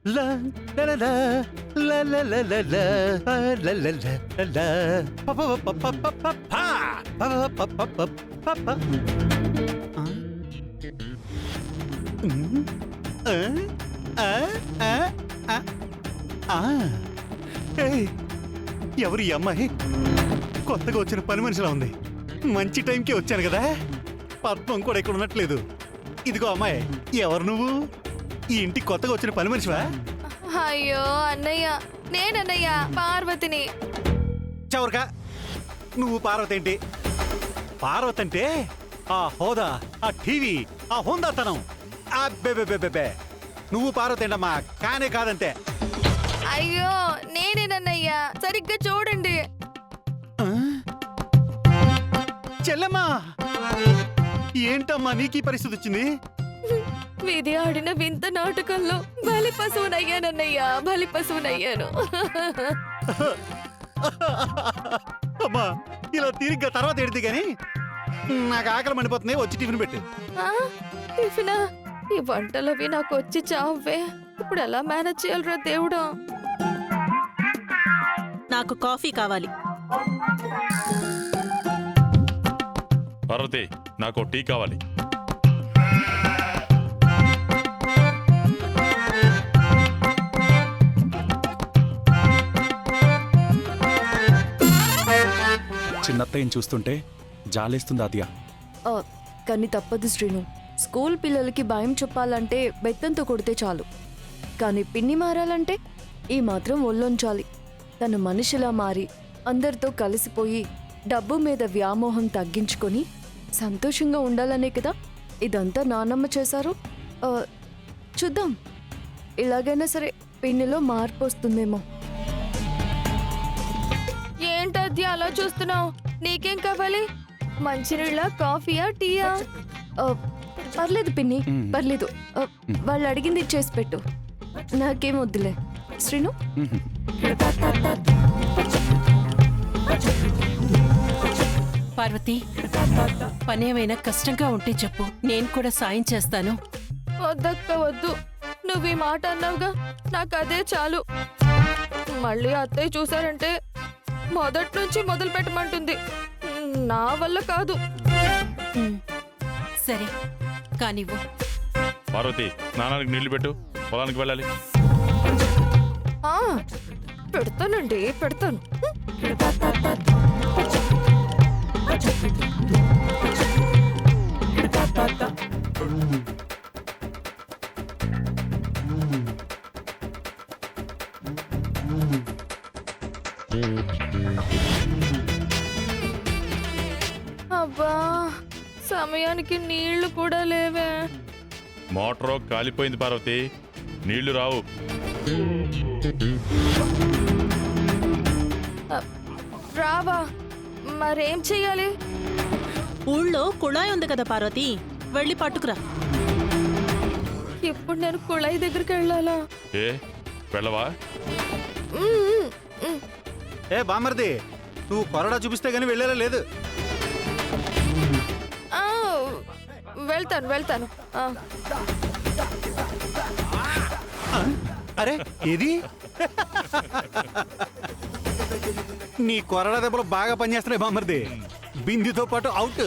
లా లా లా లా లా లా లా లా లా లా లా లా ప ప ప ప ప ప ప ప ప ప ప ప. ఎవరు ఈ అమ్మాయి? కొత్తగా వచ్చిన పని మనిషిలా ఉంది. మంచి టైంకి వచ్చాను కదా. పద్మం కూడా ఇక్కడ ఉన్నట్లేదు. ఇదిగో అమ్మాయి, ఎవరు నువ్వు? ఈ ఇంటికి కొత్తగా వచ్చిన పని మనిషివా? అయ్యో అన్నయ్య, నేనన్నయ్య పార్వతిని. చవరకా, నువ్వు పార్వతి ఏంటి? పార్వతి అంటే ఆ హోదా, ఆ టీవీ, ఆ హోందాతనం. బే నువ్వు పార్వతి ఏంటమ్మా? కానే కాదంతే. అయ్యో నేనేనన్నయ్య, సరిగ్గా చూడండి. చెల్లెమ్మా, ఏంటమ్మా నీకు ఈ పరిస్థితి వచ్చింది? విధి ఆడిన వింత నాటకంలో బలి పశువునయ్యానన్నయ్య, బలి పశువునయ్యాను. అమ్మా, ఇలా తిరిగ్గా తర్వాత ఎడితే గాని నాకు ఆకలి మండిపోతుంది. వచ్చి టిఫిన్ పెట్టు. టిఫినా? ఈ వంటలవి నాకు వచ్చి చావే. ఇప్పుడు ఎలా మేనేజ్ చేయాలరా దేవుడా? నాకు కాఫీ కావాలి. పార్వతి, నాకు టీ కావాలి. చిన్నత్తయ్యని చూస్తుంటే జాలేస్తుంది ఆద్య. కానీ తప్పదు శ్రీను. స్కూల్ పిల్లలకి భయం చెప్పాలంటే బెత్తంతో కొడితే చాలు. కానీ పిన్ని మారాలంటే ఈ మాత్రం ఒళ్ళొంచాలి. తను మనిషిలా మారి అందరితో కలిసిపోయి డబ్బు మీద వ్యామోహం తగ్గించుకొని సంతోషంగా ఉండాలనే కదా ఇదంతా నానమ్మ చేశారు. చూద్దాం, ఇలాగైనా సరే పిన్నిలో మార్పు వస్తుందేమో. ఏంటది అలా చూస్తున్నావు? నీకేం కావాలి? మంచినీళ్ళ, కాఫీయా, టీయా? పర్లేదు పిన్ని, పర్లేదు. వాళ్ళు అడిగింది చేసి పెట్టు. నాకేం వద్దులే శ్రీను. పార్వతి, పనేమైనా కష్టంగా ఉంటే చెప్పు, నేను కూడా సాయం చేస్తాను. వద్దక్క వద్దు. నువ్వు ఈ మాట అన్నావుగా, నాకు అదే చాలు. మళ్ళీ అత్తయ్య చూసారంటే మొదటి నుంచి మొదలు పెట్టమంటుంది. నా వల్ల కాదు. సరే కానివ్వు. పార్వతి, స్నానానికి నీళ్లు పెట్టు, పొలానికి వెళ్ళాలి. పెడతానండి, పెడతాను. అబ్బా, సమయానికి నీళ్లు కూడా లేవే. మోటార్ కాలిపోయింది పార్వతి, నీళ్లు రావు. రావా? మరేం చెయ్యాలి? ఊళ్ళో కుళాయి ఉంది కదా పార్వతి, వెళ్ళి పట్టుకురా. ఇప్పుడు నేను కుళాయి దగ్గరికి వెళ్ళాలా? ఏ వెళ్ళవా? ఏ బామ్మర్ది, నువ్వు కొరడా చూపిస్తే గానీ వెళ్ళేలా లేదు. వెళ్తాను వెళ్తాను. అరే ఏది? నీ కొరడా దెబ్బలు బాగా పనిచేస్తున్నాయి బామ్మర్ది. బిందితో పాటు అవుట్.